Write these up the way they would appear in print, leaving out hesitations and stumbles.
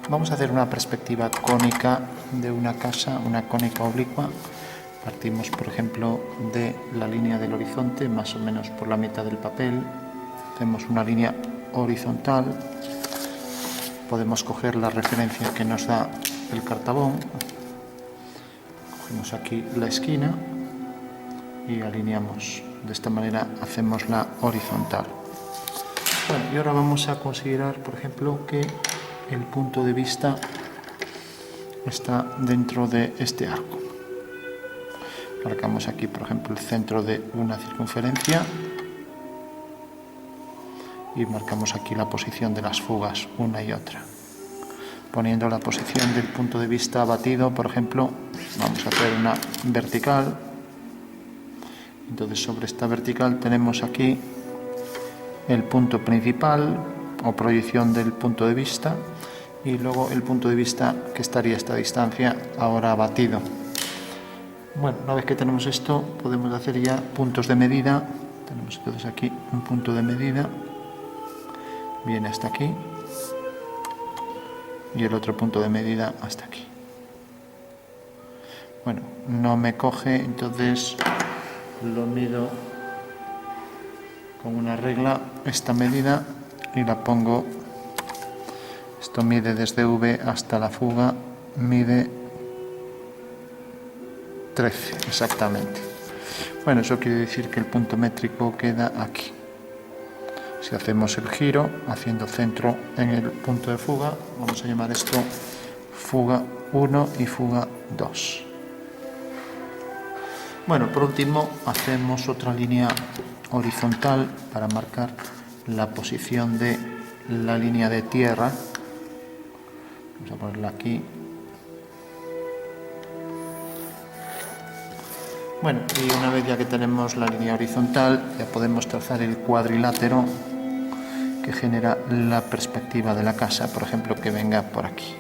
Vamos a hacer una perspectiva cónica de una casa, una cónica oblicua. Partimos, por ejemplo, de la línea del horizonte, más o menos por la mitad del papel. Hacemos una línea horizontal. Podemos coger la referencia que nos da el cartabón. Cogemos aquí la esquina y alineamos. De esta manera hacemos la horizontal. Bueno, y ahora vamos a considerar, por ejemplo, que el punto de vista está dentro de este arco. Marcamos aquí, por ejemplo, el centro de una circunferencia y marcamos aquí la posición de las fugas, una y otra. Poniendo la posición del punto de vista batido, por ejemplo, vamos a hacer una vertical. Entonces, sobre esta vertical tenemos aquí el punto principal o proyección del punto de vista y luego el punto de vista que estaría a esta distancia ahora batido. Bueno, una vez que tenemos esto, podemos hacer ya puntos de medida. Tenemos entonces aquí un punto de medida, viene hasta aquí, y el otro punto de medida hasta aquí. Bueno, no me coge, entonces lo mido con una regla, esta medida, y la pongo. Esto mide desde V hasta la fuga, mide 13 exactamente. Bueno, eso quiere decir que el punto métrico queda aquí. Si hacemos el giro haciendo centro en el punto de fuga, vamos a llamar esto fuga 1 y fuga 2. Bueno, por último hacemos otra línea horizontal para marcar la posición de la línea de tierra. Vamos a ponerla aquí. Bueno, y una vez ya que tenemos la línea horizontal, ya podemos trazar el cuadrilátero que genera la perspectiva de la casa, por ejemplo, que venga por aquí.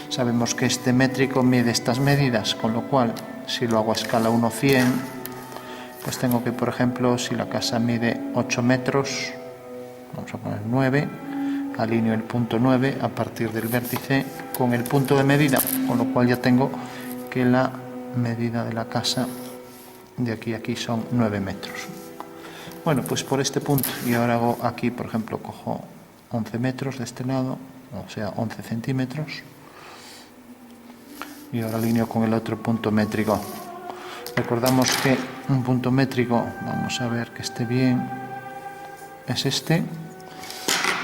Sabemos que este métrico mide estas medidas, con lo cual, si lo hago a escala 1:100, pues tengo que, por ejemplo, si la casa mide 8 metros, vamos a poner 9, alineo el punto 9 a partir del vértice con el punto de medida, con lo cual ya tengo que la medida de la casa de aquí a aquí son 9 metros. Bueno, pues por este punto, y ahora hago aquí, por ejemplo, cojo 11 metros de este lado, o sea, 11 centímetros, y ahora alineo con el otro punto métrico. Recordamos que un punto métrico, vamos a ver que esté bien, es este.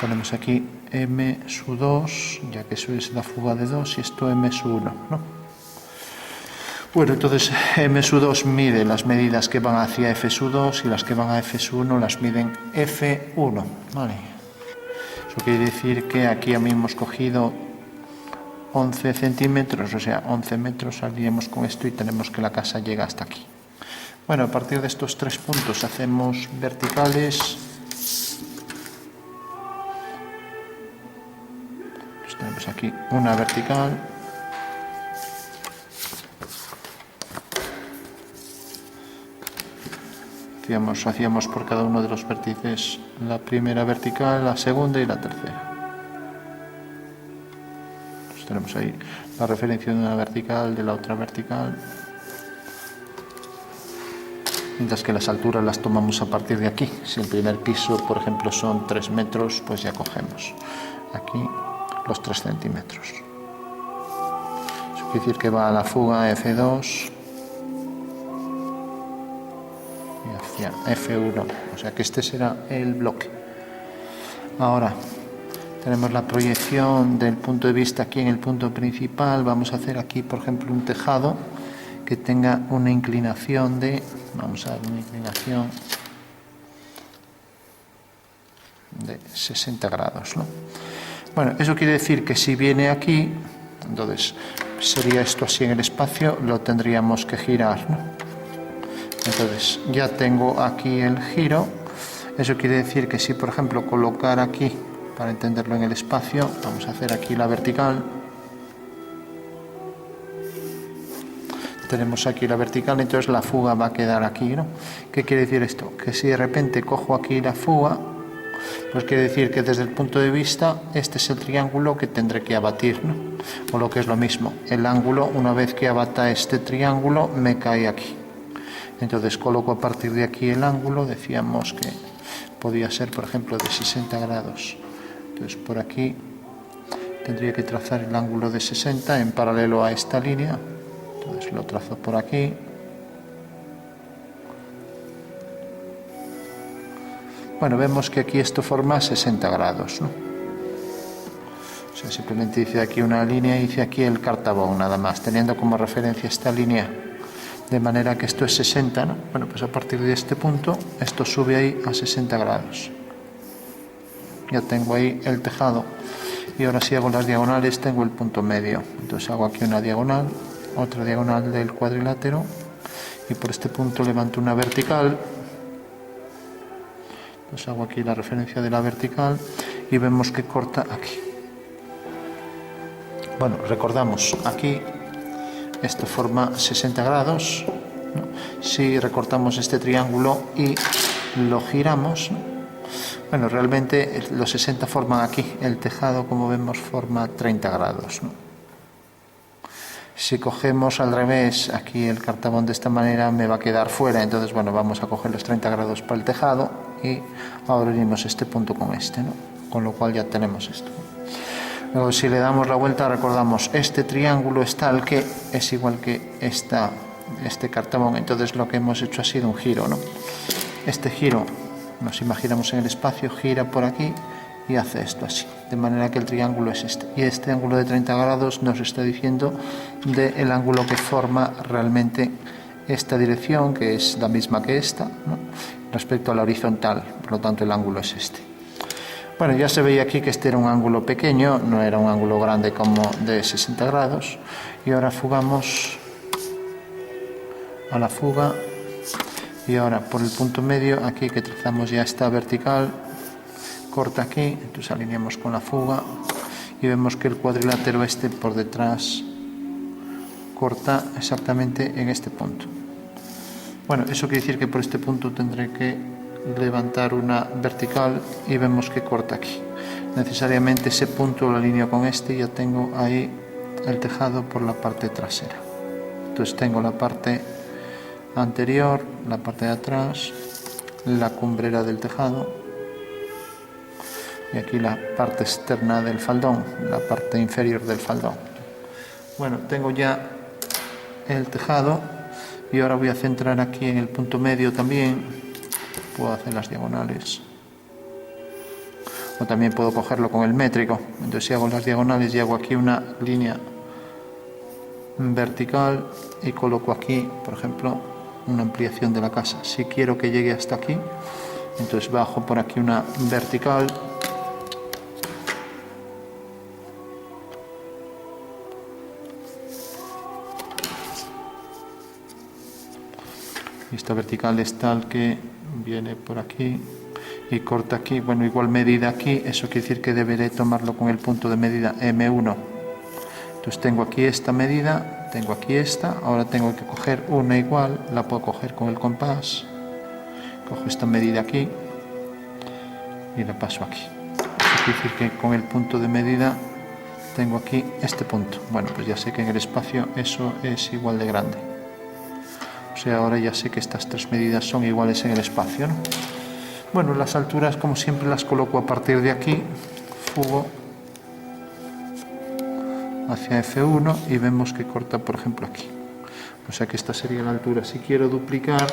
Ponemos aquí M2, ya que eso es la fuga de 2, y esto M1, ¿no? Bueno, entonces M2 mide las medidas que van hacia F2 y las que van a F1 las miden F1, ¿vale? Eso quiere decir que aquí a mí hemos cogido 11 centímetros, o sea, 11 metros, alineamos con esto y tenemos que la casa llega hasta aquí. Bueno, a partir de estos tres puntos hacemos verticales. Pues tenemos aquí una vertical. Hacíamos por cada uno de los vértices la primera vertical, la segunda y la tercera. Pues tenemos ahí la referencia de una vertical, de la otra vertical. Mientras que las alturas las tomamos a partir de aquí. Si el primer piso, por ejemplo, son 3 metros, pues ya cogemos aquí los 3 centímetros. Eso quiere decir que va a la fuga F2 y hacia F1. O sea que este será el bloque. Ahora tenemos la proyección del punto de vista aquí en el punto principal. Vamos a hacer aquí, por ejemplo, un tejado que tenga una inclinación de, vamos a dar una inclinación de 60 grados, ¿no? Bueno, eso quiere decir que si viene aquí, entonces sería esto así en el espacio, lo tendríamos que girar, ¿no? Entonces ya tengo aquí el giro. Eso quiere decir que si, por ejemplo, colocar aquí, para entenderlo en el espacio, vamos a hacer aquí la vertical. Tenemos aquí la vertical, entonces la fuga va a quedar aquí, ¿no? ¿Qué quiere decir esto? Que si de repente cojo aquí la fuga, Pues quiere decir que desde el punto de vista, este es el triángulo que tendré que abatir, ¿no? O lo que es lo mismo, el ángulo, una vez que abata este triángulo, me cae aquí. Entonces coloco a partir de aquí el ángulo, decíamos que podía ser, por ejemplo, de 60 grados. Entonces por aquí tendría que trazar el ángulo de 60 en paralelo a esta línea. Entonces lo trazo por aquí. Bueno, vemos que aquí esto forma 60 grados, ¿no? O sea, simplemente hice aquí una línea y hice aquí el cartabón, nada más, teniendo como referencia esta línea, de manera que esto es 60, ¿no? Bueno, pues a partir de este punto, esto sube ahí a 60 grados. Ya tengo ahí el tejado. Y ahora si hago las diagonales, tengo el punto medio. Entonces hago aquí una diagonal, otra diagonal del cuadrilátero, y por este punto levanto una vertical. Pues hago aquí la referencia de la vertical y vemos que corta aquí. Bueno, recordamos, aquí esto forma 60 grados, ¿no? Si recortamos este triángulo y lo giramos, ¿no? Bueno, realmente los 60 forman aquí, el tejado, como vemos, forma 30 grados, ¿no? Si cogemos al revés aquí el cartabón de esta manera, me va a quedar fuera. Entonces, bueno, vamos a coger los 30 grados para el tejado y ahora unimos este punto con este, ¿no? Con lo cual ya tenemos esto. Luego, si le damos la vuelta, recordamos, este triángulo es tal que es igual que este cartabón. Entonces lo que hemos hecho ha sido un giro, ¿no? Este giro, nos imaginamos en el espacio, gira por aquí y hace esto así, de manera que el triángulo es este. Y este ángulo de 30 grados nos está diciendo del ángulo que forma realmente esta dirección, que es la misma que esta, ¿no? Respecto a la horizontal, por lo tanto el ángulo es este. Bueno, ya se veía aquí que este era un ángulo pequeño, no era un ángulo grande como de 60 grados. Y ahora fugamos a la fuga. Y ahora por el punto medio, aquí que trazamos ya esta vertical, corta aquí, entonces alineamos con la fuga y vemos que el cuadrilátero este por detrás corta exactamente en este punto. Bueno, eso quiere decir que por este punto tendré que levantar una vertical y vemos que corta aquí. Necesariamente ese punto lo alineo con este y ya tengo ahí el tejado por la parte trasera. Entonces tengo la parte anterior, la parte de atrás, la cumbrera del tejado y aquí la parte externa del faldón, la parte inferior del faldón. Bueno, tengo ya el tejado y ahora voy a centrar aquí en el punto medio también. Puedo hacer las diagonales o también puedo cogerlo con el métrico. Entonces si hago las diagonales y hago aquí una línea vertical y coloco aquí, por ejemplo, una ampliación de la casa. Si quiero que llegue hasta aquí, entonces bajo por aquí una vertical y esta vertical es tal que viene por aquí y corta aquí, bueno, igual medida aquí, eso quiere decir que deberé tomarlo con el punto de medida M1. Entonces tengo aquí esta medida, tengo aquí esta, ahora tengo que coger una igual, la puedo coger con el compás, cojo esta medida aquí y la paso aquí. Eso quiere decir que con el punto de medida tengo aquí este punto. Bueno, pues ya sé que en el espacio eso es igual de grande. O sea, ahora ya sé que estas tres medidas son iguales en el espacio, ¿no? Bueno, las alturas, como siempre, las coloco a partir de aquí, fugo hacia F1 y vemos que corta, por ejemplo, aquí. O sea que esta sería la altura. Si quiero duplicar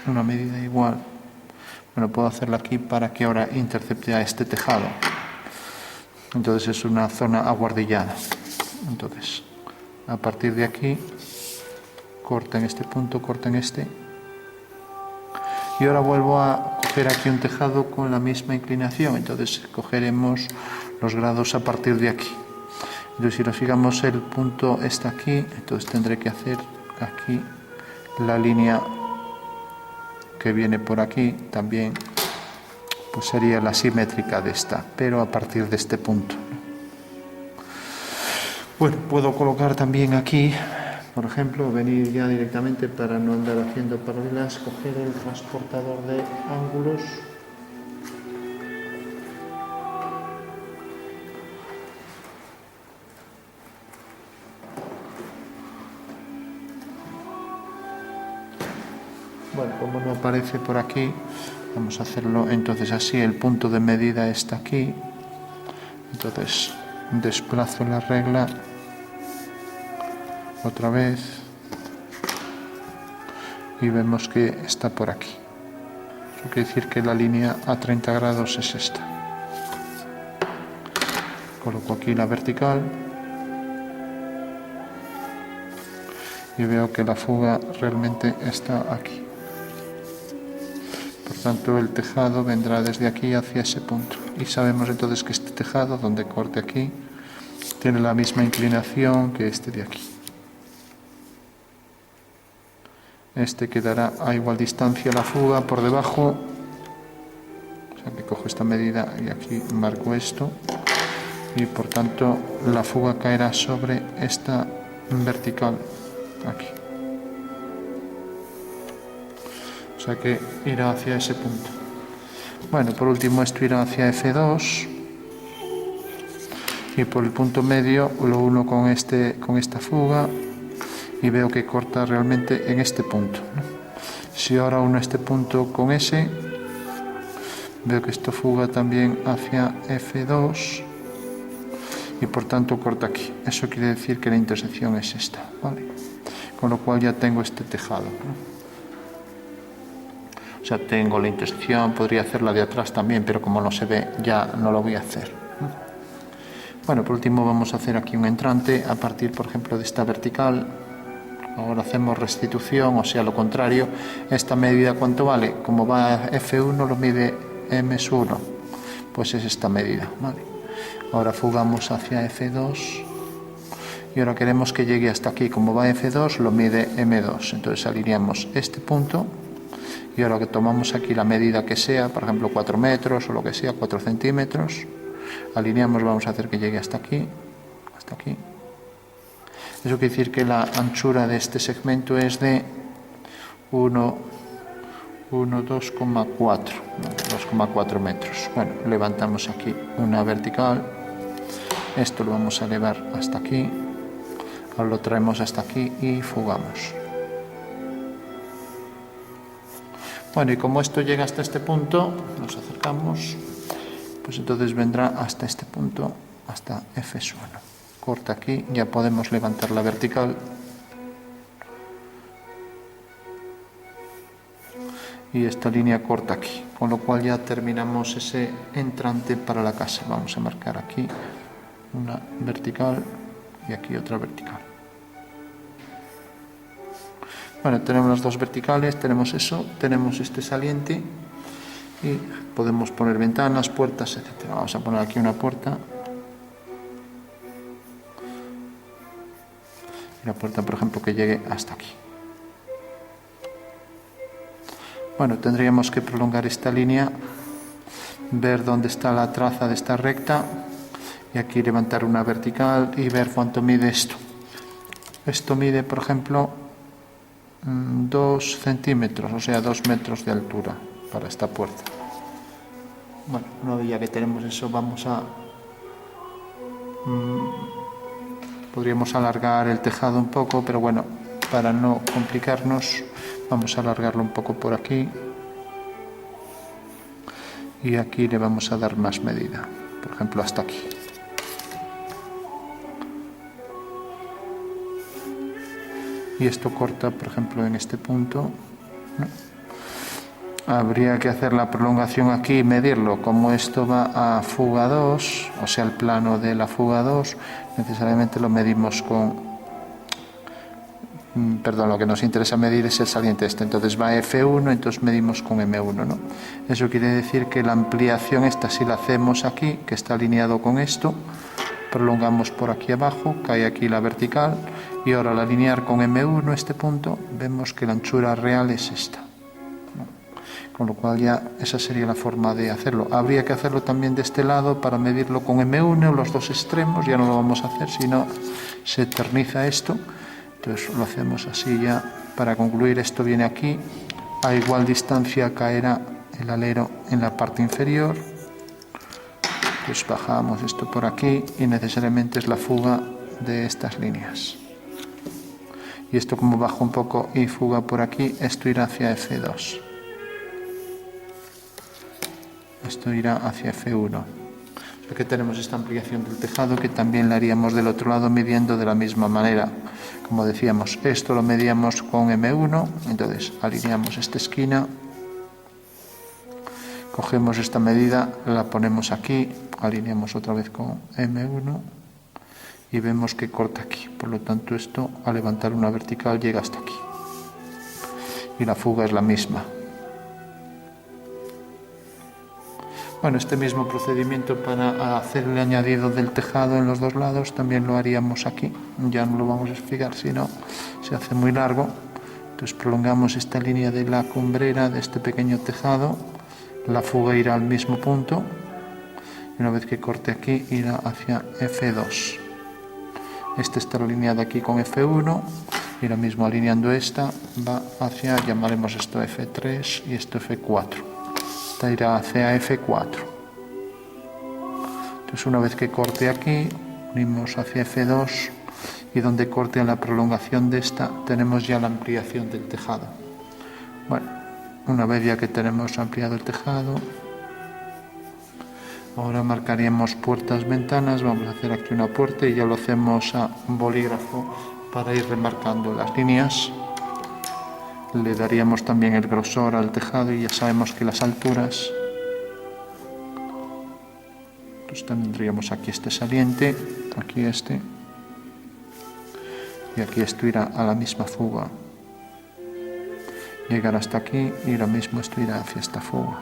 una medida igual, bueno, puedo hacerla aquí para que ahora intercepte a este tejado. Entonces es una zona aguardillada. Entonces, a partir de aquí, corta en este punto, corta en este. Y ahora vuelvo a coger aquí un tejado con la misma inclinación. Entonces cogeremos los grados a partir de aquí. Entonces si nos fijamos, el punto está aquí, entonces tendré que hacer aquí la línea que viene por aquí, también pues sería la simétrica de esta, pero a partir de este punto. Bueno, puedo colocar también aquí, por ejemplo, venir ya directamente para no andar haciendo paralelas, coger el transportador de ángulos Bueno, como no aparece por aquí, vamos a hacerlo entonces así. El punto de medida está aquí, entonces desplazo la regla otra vez y vemos que está por aquí. Eso quiere decir que la línea a 30 grados es esta. Coloco aquí la vertical y veo que la fuga realmente está aquí. Por tanto, el tejado vendrá desde aquí hacia ese punto. Y sabemos entonces que este tejado, donde corte aquí, tiene la misma inclinación que este de aquí. Este quedará a igual distancia la fuga por debajo. O sea que cojo esta medida y aquí marco esto. Y por tanto la fuga caerá sobre esta vertical aquí. O sea que irá hacia ese punto. Bueno, por último esto irá hacia F2 y por el punto medio lo uno con esta fuga y veo que corta realmente en este punto, ¿no? Si ahora uno este punto con ese, veo que esto fuga también hacia F2 y por tanto corta aquí. Eso quiere decir que la intersección es esta, ¿vale? Con lo cual ya tengo este tejado, ¿no? O sea, tengo la intersección, podría hacer la de atrás también, pero como no se ve, ya no lo voy a hacer. Bueno, por último vamos a hacer aquí un entrante a partir, por ejemplo, de esta vertical. Ahora hacemos restitución, o sea, lo contrario. Esta medida, ¿cuánto vale? Como va a F1, lo mide M1. Pues es esta medida, ¿vale? Ahora fugamos hacia F2. Y ahora queremos que llegue hasta aquí. Como va a F2, lo mide M2. Entonces alineamos este punto. Y ahora que tomamos aquí la medida que sea, por ejemplo 4 metros o lo que sea, 4 centímetros, alineamos, vamos a hacer que llegue hasta aquí, hasta aquí. Eso quiere decir que la anchura de este segmento es de 2,4 metros. Bueno, levantamos aquí una vertical, esto lo vamos a elevar hasta aquí, ahora lo traemos hasta aquí y fugamos. Bueno, y como esto llega hasta este punto, nos acercamos, pues entonces vendrá hasta este punto, hasta F1. Corta aquí, ya podemos levantar la vertical. Y esta línea corta aquí, con lo cual ya terminamos ese entrante para la casa. Vamos a marcar aquí una vertical y aquí otra vertical. Bueno, tenemos las dos verticales, tenemos eso, tenemos este saliente y podemos poner ventanas, puertas, etc. Vamos a poner aquí una puerta. Y la puerta, por ejemplo, que llegue hasta aquí. Bueno, tendríamos que prolongar esta línea, ver dónde está la traza de esta recta y aquí levantar una vertical y ver cuánto mide esto. Esto mide, por ejemplo, 2 centímetros, o sea, 2 metros de altura para esta puerta. Bueno, una vez ya que tenemos eso, vamos a... podríamos alargar el tejado un poco, pero bueno, para no complicarnos, vamos a alargarlo un poco por aquí. Y aquí le vamos a dar más medida, por ejemplo, hasta aquí. Y esto corta, por ejemplo, en este punto, ¿no? Habría que hacer la prolongación aquí y medirlo. Como esto va a fuga 2, o sea, el plano de la fuga 2, necesariamente lo medimos con... Perdón, lo que nos interesa medir es el saliente este. Entonces va a F1, entonces medimos con M1, ¿no? Eso quiere decir que la ampliación esta, si la hacemos aquí, que está alineado con esto, prolongamos por aquí abajo, cae aquí la vertical, y ahora al alinear con M1 este punto, vemos que la anchura real es esta, ¿no? Con lo cual ya esa sería la forma de hacerlo. Habría que hacerlo también de este lado para medirlo con M1, los dos extremos, ya no lo vamos a hacer, si no se eterniza esto. Entonces lo hacemos así ya. Para concluir, esto viene aquí, a igual distancia caerá el alero en la parte inferior. Pues bajamos esto por aquí y necesariamente es la fuga de estas líneas. y esto como baja un poco y fuga por aquí, esto irá hacia F2. Esto irá hacia F1. Aquí tenemos esta ampliación del tejado que también la haríamos del otro lado midiendo de la misma manera. Como decíamos, esto lo medíamos con M1, entonces alineamos esta esquina, cogemos esta medida, la ponemos aquí, alineamos otra vez con M1 y vemos que corta aquí. Por lo tanto, esto al levantar una vertical llega hasta aquí. Y la fuga es la misma. Bueno, este mismo procedimiento para hacer el añadido del tejado en los dos lados también lo haríamos aquí. Ya no lo vamos a explicar, si no se hace muy largo. Entonces prolongamos esta línea de la cumbrera de este pequeño tejado. La fuga irá al mismo punto. Y una vez que corte aquí, irá hacia F2. Esta está alineada aquí con F1. Y lo mismo alineando esta, va hacia, llamaremos esto F3 y esto F4. Esta irá hacia F4. Entonces una vez que corte aquí, unimos hacia F2 y donde corte la prolongación de esta, tenemos ya la ampliación del tejado. Bueno, una vez ya que tenemos ampliado el tejado, ahora marcaríamos puertas, ventanas. Vamos a hacer aquí una puerta y ya lo hacemos a bolígrafo para ir remarcando las líneas. Le daríamos también el grosor al tejado y ya sabemos que las alturas, pues tendríamos aquí este saliente, aquí este, y aquí esto irá a la misma fuga, llegar hasta aquí y lo mismo esto irá hacia esta fuga,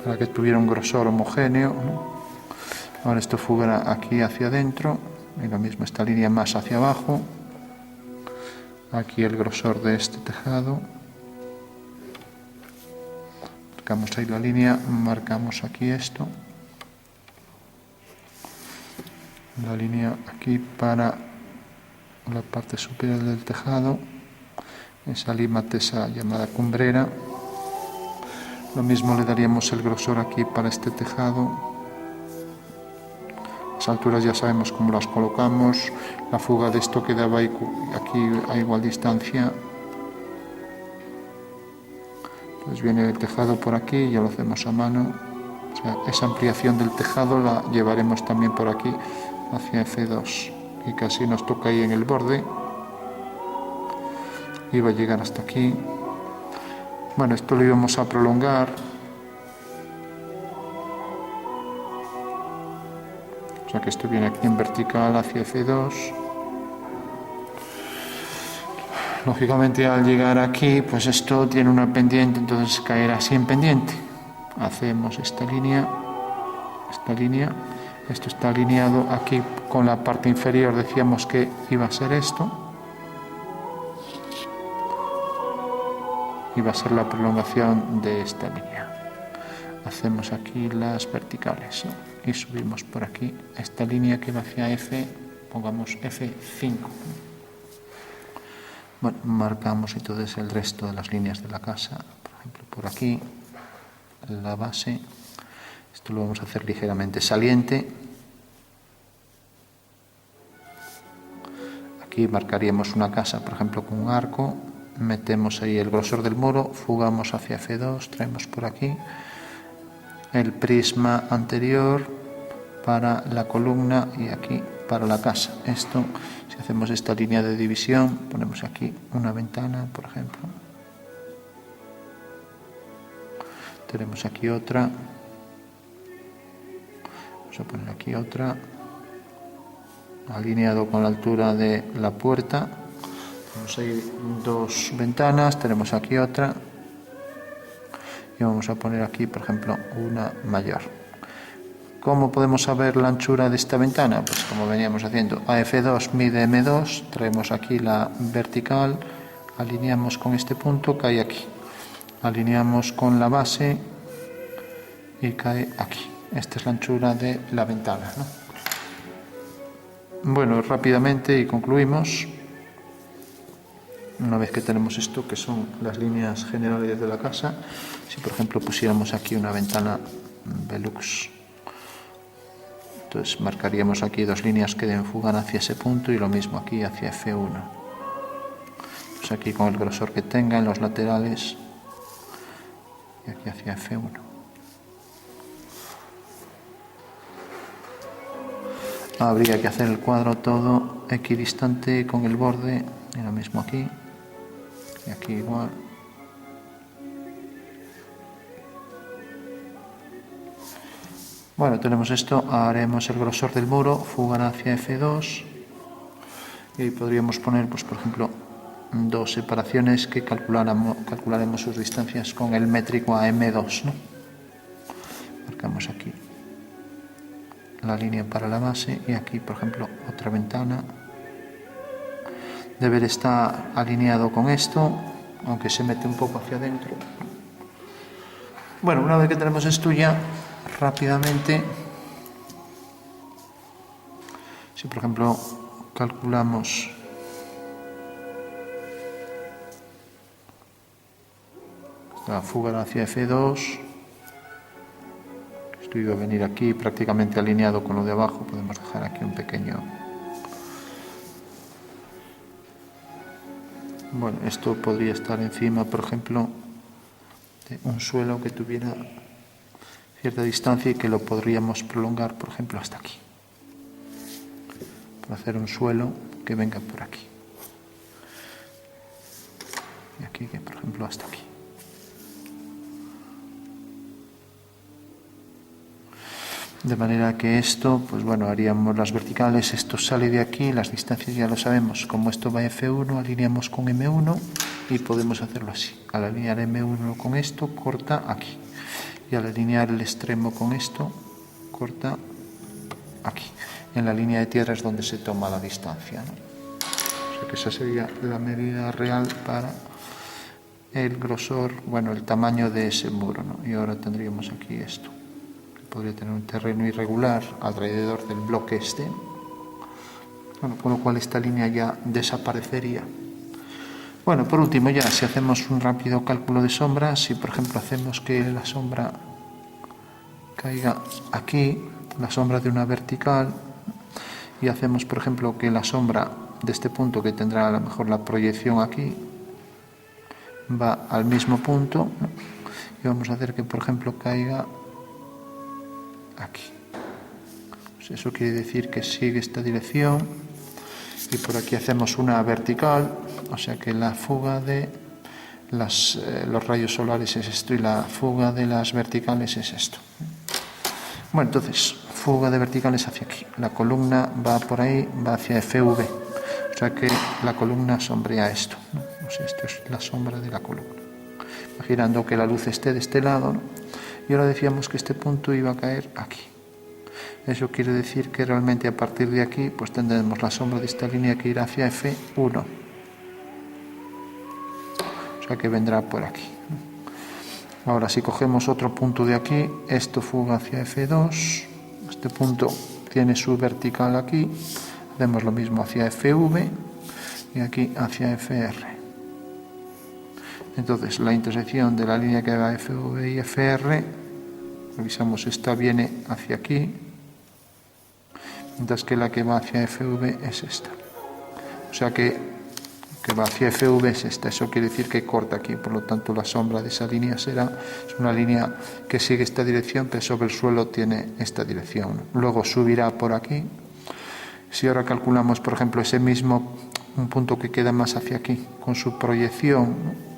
para que tuviera un grosor homogéneo, ¿no? Ahora esto fugará aquí hacia adentro y lo mismo esta línea más hacia abajo. Aquí el grosor de este tejado, marcamos ahí la línea, marcamos aquí esto, la línea aquí para la parte superior del tejado, esa lima tesa llamada cumbrera. Lo mismo le daríamos el grosor aquí para este tejado. Las alturas ya sabemos cómo las colocamos. La fuga de esto quedaba aquí a igual distancia. Entonces viene el tejado por aquí, ya lo hacemos a mano. O sea, esa ampliación del tejado la llevaremos también por aquí hacia F2. Y casi nos toca ahí en el borde. Y va a llegar hasta aquí. Bueno, esto lo íbamos a prolongar. O sea que esto viene aquí en vertical hacia F2. Lógicamente al llegar aquí, pues esto tiene una pendiente, entonces caerá así en pendiente. Hacemos esta línea. Esto está alineado aquí con la parte inferior, decíamos que iba a ser esto. Y va a ser la prolongación de esta línea. Hacemos aquí las verticales, ¿no? Y subimos por aquí esta línea que va hacia F, pongamos F5. Bueno, marcamos entonces el resto de las líneas de la casa, por ejemplo por aquí, la base. Esto lo vamos a hacer ligeramente saliente. Aquí marcaríamos una casa, por ejemplo con un arco, metemos ahí el grosor del muro, fugamos hacia F2, traemos por aquí el prisma anterior para la columna y aquí para la casa. Esto, si hacemos esta línea de división, ponemos aquí una ventana, por ejemplo. Tenemos aquí otra. Vamos a poner aquí otra. Alineado con la altura de la puerta. Tenemos ahí dos ventanas, tenemos aquí otra. Y vamos a poner aquí, por ejemplo, una mayor. ¿Cómo podemos saber la anchura de esta ventana? Pues como veníamos haciendo, a F2 mide M2, traemos aquí la vertical, alineamos con este punto, cae aquí. Alineamos con la base y cae aquí. Esta es la anchura de la ventana, ¿no? Bueno, rápidamente y concluimos. Una vez que tenemos esto, que son las líneas generales de la casa, si por ejemplo pusiéramos aquí una ventana Velux Entonces marcaríamos aquí dos líneas que fugan hacia ese punto y lo mismo aquí hacia F1. Pues aquí con el grosor que tenga en los laterales y aquí hacia F1. Habría que hacer el cuadro todo equidistante con el borde y lo mismo aquí y aquí igual. Bueno, tenemos esto, haremos el grosor del muro, fugar hacia F2 y ahí podríamos poner, pues por ejemplo, dos separaciones que calcularemos sus distancias con el métrico a M2, ¿no? Marcamos aquí la línea para la base y aquí, por ejemplo, otra ventana. Deber estar alineado con esto, aunque se mete un poco hacia adentro. Bueno, una vez que tenemos esto ya, rápidamente, si por ejemplo calculamos la fuga hacia F2, esto iba a venir aquí prácticamente alineado con lo de abajo, podemos dejar aquí un pequeño... Bueno, esto podría estar encima, por ejemplo, de un suelo que tuviera cierta distancia y que lo podríamos prolongar, por ejemplo, hasta aquí. Para hacer un suelo que venga por aquí. Y aquí, que por ejemplo, hasta aquí. De manera que esto, pues bueno, haríamos las verticales, esto sale de aquí, las distancias ya lo sabemos, como esto va F1, alineamos con M1 y podemos hacerlo así. Al alinear M1 con esto, corta aquí. Y al alinear el extremo con esto, corta aquí. En la línea de tierra es donde se toma la distancia, ¿no? O sea que esa sería la medida real para el grosor, bueno, el tamaño de ese muro, ¿no? Y ahora tendríamos aquí esto. Podría tener un terreno irregular alrededor del bloque este, bueno, con lo cual esta línea ya desaparecería. Bueno, por último ya, si hacemos un rápido cálculo de sombra, si por ejemplo hacemos que la sombra caiga aquí, la sombra de una vertical, y hacemos por ejemplo que la sombra de este punto, que tendrá a lo mejor la proyección aquí, va al mismo punto, ¿no? Y vamos a hacer que por ejemplo caiga aquí. Pues eso quiere decir que sigue esta dirección y por aquí hacemos una vertical, o sea que la fuga de los rayos solares es esto y la fuga de las verticales es esto. Bueno, entonces, fuga de verticales hacia aquí. La columna va por ahí, va hacia FV, o sea que la columna sombrea esto, ¿no? O sea, esto es la sombra de la columna. Imaginando que la luz esté de este lado, ¿no? Y ahora decíamos que este punto iba a caer aquí. Eso quiere decir que realmente a partir de aquí pues tendremos la sombra de esta línea que irá hacia F1. O sea que vendrá por aquí. Ahora si cogemos otro punto de aquí, esto fuga hacia F2. Este punto tiene su vertical aquí. Hacemos lo mismo hacia FV y aquí hacia FR. Entonces la intersección de la línea que va a FV y FR, revisamos, esta viene hacia aquí, mientras que la que va hacia FV es esta. O sea que va hacia FV es esta, eso quiere decir que corta aquí, por lo tanto la sombra de esa línea es una línea que sigue esta dirección, pero sobre el suelo tiene esta dirección. Luego subirá por aquí. Si ahora calculamos, por ejemplo, ese mismo, un punto que queda más hacia aquí, con su proyección, ¿no?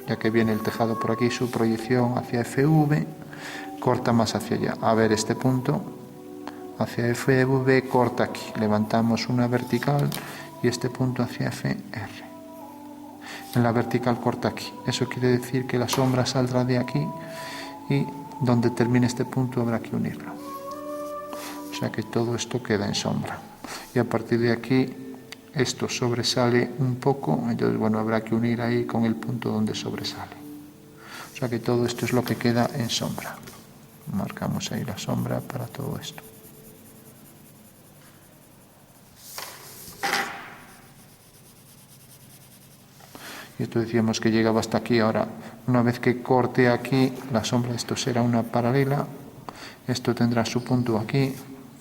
Ya que viene el tejado por aquí, su proyección hacia FV, corta más hacia allá. A ver, este punto hacia FV corta aquí, levantamos una vertical y este punto hacia FR. En la vertical corta aquí. Eso quiere decir que la sombra saldrá de aquí y donde termine este punto habrá que unirlo. O sea que todo esto queda en sombra. Y a partir de aquí esto sobresale un poco, entonces bueno, habrá que unir ahí con el punto donde sobresale. O sea que todo esto es lo que queda en sombra. Marcamos ahí la sombra para todo esto. Y esto decíamos que llegaba hasta aquí. Ahora, una vez que corte aquí, la sombra de esto será una paralela. Esto tendrá su punto aquí,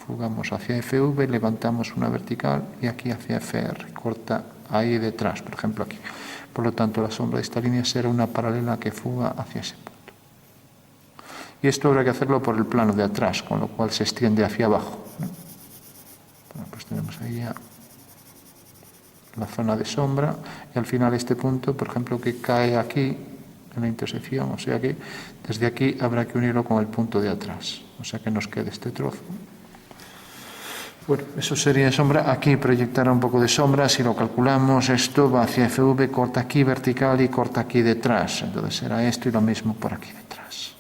fugamos hacia FV, levantamos una vertical y aquí hacia FR, corta ahí detrás, por ejemplo aquí. Por lo tanto, la sombra de esta línea será una paralela que fuga hacia ese punto. Y esto habrá que hacerlo por el plano de atrás, con lo cual se extiende hacia abajo. Bueno, pues tenemos ahí ya la zona de sombra y al final este punto, por ejemplo, que cae aquí en la intersección, o sea que desde aquí habrá que unirlo con el punto de atrás, o sea que nos quede este trozo. Bueno, eso sería sombra. Aquí proyectará un poco de sombra. Si lo calculamos, esto va hacia FV, corta aquí vertical y corta aquí detrás. Entonces será esto y lo mismo por aquí detrás.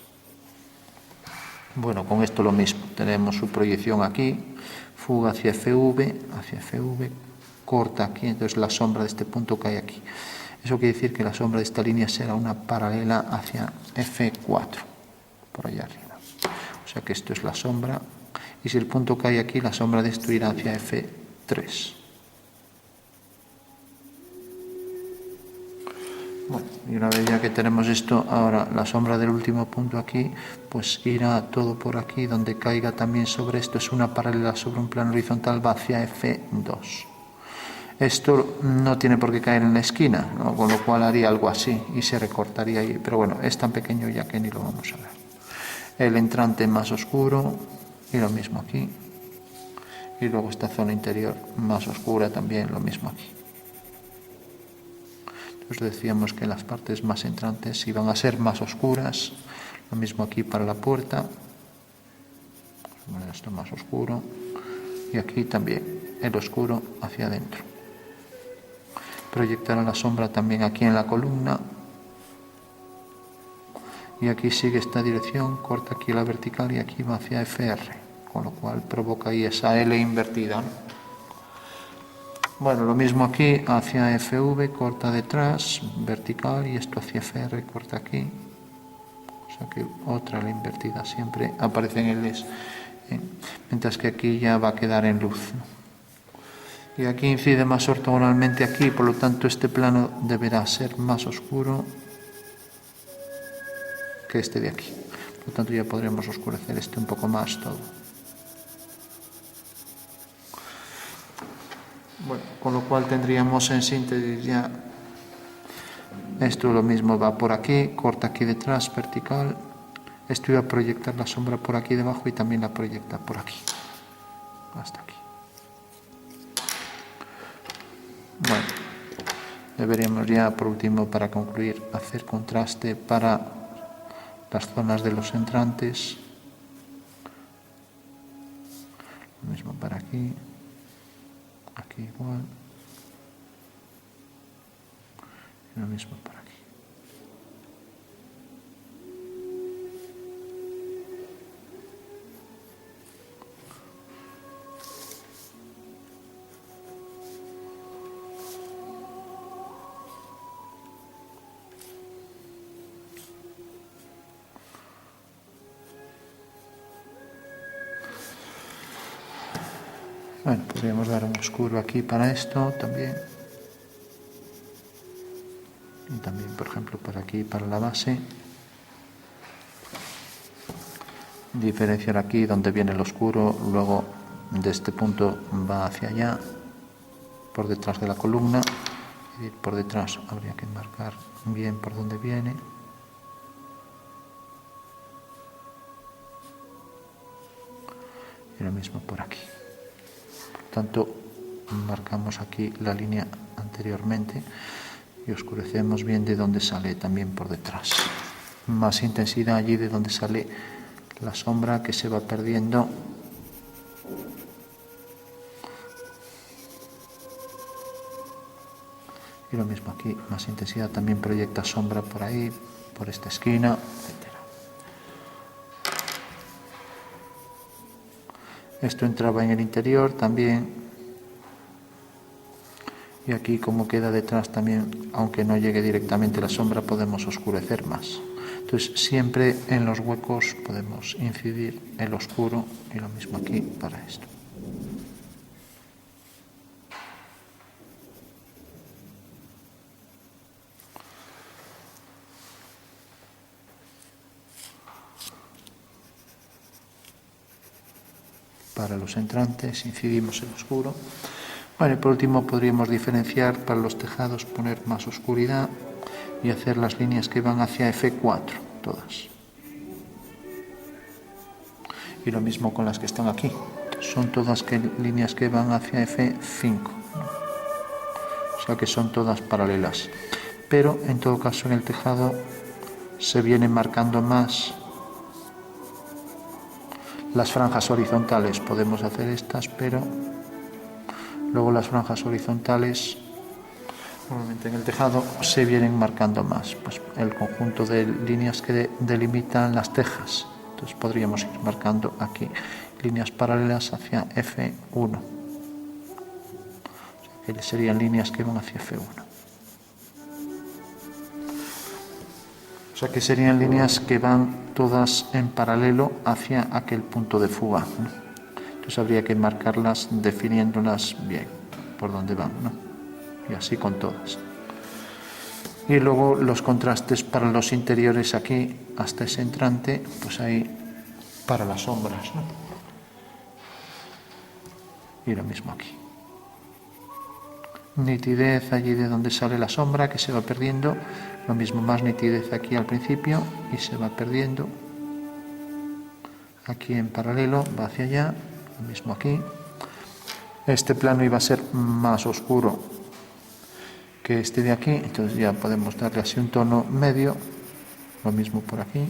Bueno, con esto lo mismo. Tenemos su proyección aquí, fuga hacia FV, corta aquí. Entonces la sombra de este punto cae aquí. Eso quiere decir que la sombra de esta línea será una paralela hacia F4, por allá arriba. O sea que esto es la sombra. Y si el punto cae aquí, la sombra de esto irá hacia F3. Bueno, y una vez ya que tenemos esto, ahora la sombra del último punto aquí, pues irá todo por aquí, donde caiga también sobre esto, es una paralela sobre un plano horizontal, va hacia F2. Esto no tiene por qué caer en la esquina, ¿no? Con lo cual haría algo así y se recortaría ahí, pero bueno, es tan pequeño ya que ni lo vamos a ver. El entrante más oscuro y lo mismo aquí. Y luego esta zona interior más oscura también, lo mismo aquí. Entonces decíamos que las partes más entrantes iban a ser más oscuras, lo mismo aquí para la puerta, esto más oscuro, y aquí también el oscuro hacia adentro. Proyectará la sombra también aquí en la columna, y aquí sigue esta dirección, corta aquí la vertical y aquí va hacia FR, con lo cual provoca ahí esa L invertida, ¿no? Bueno, lo mismo aquí, hacia FV, corta detrás, vertical, y esto hacia FR, corta aquí. O sea que otra L invertida, siempre aparecen Ls, mientras que aquí ya va a quedar en luz, ¿no? Y aquí incide más ortogonalmente aquí, por lo tanto este plano deberá ser más oscuro que este de aquí. Por lo tanto ya podremos oscurecer este un poco más todo. Bueno, con lo cual tendríamos en síntesis ya, esto lo mismo va por aquí, corta aquí detrás, vertical, esto iba a proyectar la sombra por aquí debajo y también la proyecta por aquí, hasta aquí. Bueno, deberíamos ya por último para concluir hacer contraste para las zonas de los entrantes, lo mismo para aquí. Aquí igual. Y lo mismo por aquí. Bueno, podríamos dar un oscuro aquí para esto también. Y también, por ejemplo, por aquí para la base. Diferenciar aquí donde viene el oscuro, luego de este punto va hacia allá, por detrás de la columna. Y por detrás habría que marcar bien por donde viene. Y lo mismo por aquí. Por tanto, marcamos aquí la línea anteriormente y oscurecemos bien de donde sale también por detrás. Más intensidad allí de donde sale la sombra que se va perdiendo. Y lo mismo aquí, más intensidad, también proyecta sombra por ahí, por esta esquina, etc. Esto entraba en el interior también. Y aquí como queda detrás también, aunque no llegue directamente la sombra, podemos oscurecer más. Entonces siempre en los huecos podemos incidir el oscuro y lo mismo aquí para esto. para los entrantes, incidimos en oscuro. Bueno, y por último podríamos diferenciar para los tejados, poner más oscuridad y hacer las líneas que van hacia F4, todas. Y lo mismo con las que están aquí, son todas líneas que van hacia F5, o sea que son todas paralelas. Pero en todo caso en el tejado se vienen marcando más las franjas horizontales. Podemos hacer estas, pero luego las franjas horizontales normalmente en el tejado se vienen marcando más, pues el conjunto de líneas que delimitan las tejas. Entonces podríamos ir marcando aquí líneas paralelas hacia F1, o sea que serían líneas que van hacia F1. O sea que serían líneas que van todas en paralelo hacia aquel punto de fuga, ¿no? Entonces habría que marcarlas definiéndolas bien por dónde van, ¿no? Y así con todas. Y luego los contrastes para los interiores aquí hasta ese entrante, pues ahí para las sombras, ¿no? Y lo mismo aquí. Nitidez allí de donde sale la sombra, que se va perdiendo. Lo mismo, más nitidez aquí al principio y se va perdiendo. Aquí en paralelo va hacia allá, lo mismo aquí. Este plano iba a ser más oscuro que este de aquí, entonces ya podemos darle así un tono medio. Lo mismo por aquí.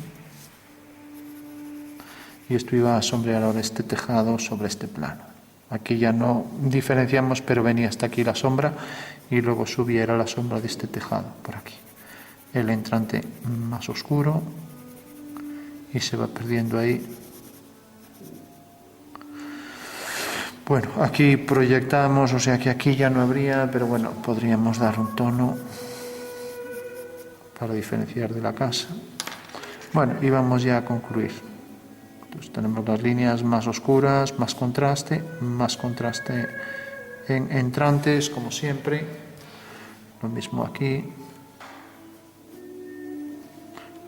Y esto iba a sombrear ahora este tejado sobre este plano. Aquí ya no diferenciamos, pero venía hasta aquí la sombra y luego subiera la sombra de este tejado por aquí. El entrante más oscuro y se va perdiendo ahí. Bueno, aquí proyectamos, o sea que aquí ya no habría, pero bueno, podríamos dar un tono para diferenciar de la casa. Bueno, y vamos ya a concluir. Entonces tenemos las líneas más oscuras, más contraste en entrantes, como siempre. Lo mismo aquí.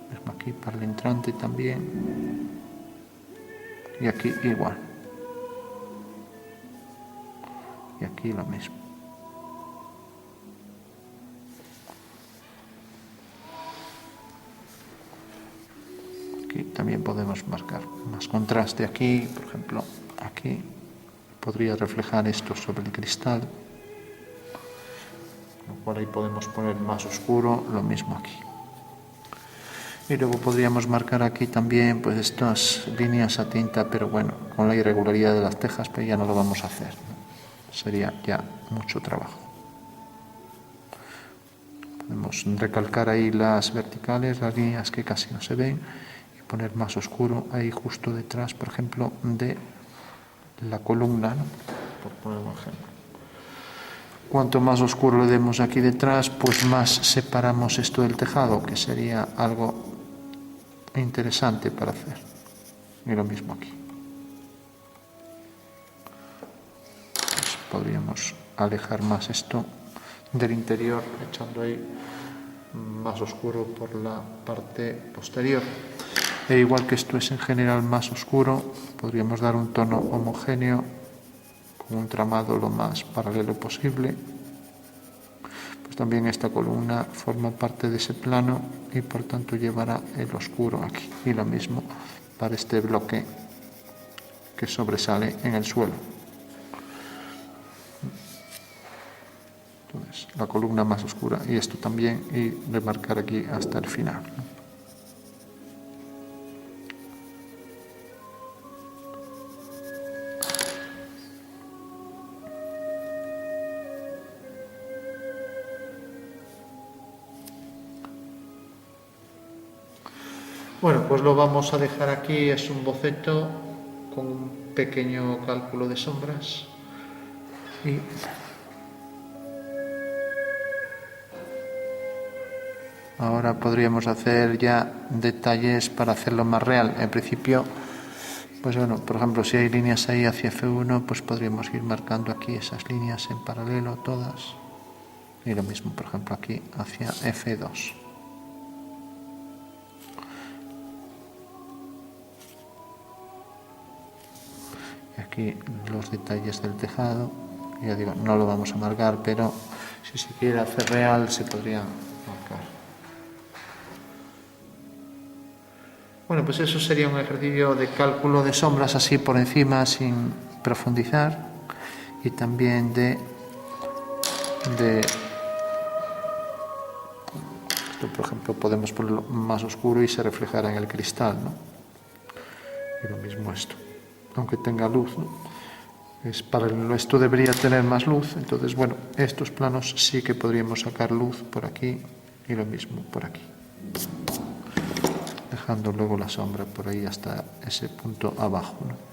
Lo mismo aquí para el entrante también. Y aquí igual. Y aquí lo mismo. Aquí también podemos marcar más contraste aquí, por ejemplo, aquí podría reflejar esto sobre el cristal, lo cual ahí podemos poner más oscuro, lo mismo aquí. Y luego podríamos marcar aquí también pues estas líneas a tinta, pero bueno, con la irregularidad de las tejas, pero ya no lo vamos a hacer, ¿no? Sería ya mucho trabajo. Podemos recalcar ahí las verticales, las líneas que casi no se ven, poner más oscuro ahí justo detrás, por ejemplo, de la columna, ¿no? Por poner un ejemplo. Cuanto más oscuro le demos aquí detrás, pues más separamos esto del tejado, que sería algo interesante para hacer. Y lo mismo aquí. Pues podríamos alejar más esto del interior, echando ahí más oscuro por la parte posterior. E igual que esto es en general más oscuro, podríamos dar un tono homogéneo con un tramado lo más paralelo posible. Pues también esta columna forma parte de ese plano y por tanto llevará el oscuro aquí. Y lo mismo para este bloque que sobresale en el suelo. Entonces, la columna más oscura y esto también, y remarcar aquí hasta el final. Bueno, pues lo vamos a dejar aquí, es un boceto con un pequeño cálculo de sombras y ahora podríamos hacer ya detalles para hacerlo más real. En principio, pues bueno, por ejemplo, si hay líneas ahí hacia F1, pues podríamos ir marcando aquí esas líneas en paralelo todas y lo mismo, por ejemplo, aquí hacia F2. aquí los detalles del tejado. Ya digo, no lo vamos a marcar, pero si se quiere hacer real se podría marcar. Bueno, pues eso sería un ejercicio de cálculo de sombras así por encima sin profundizar, y también de esto, por ejemplo, podemos ponerlo más oscuro y se reflejará en el cristal, ¿no? Y lo mismo esto, aunque tenga luz, ¿no? Esto debería tener más luz, entonces bueno, estos planos sí que podríamos sacar luz por aquí y lo mismo por aquí, dejando luego la sombra por ahí hasta ese punto abajo, ¿no?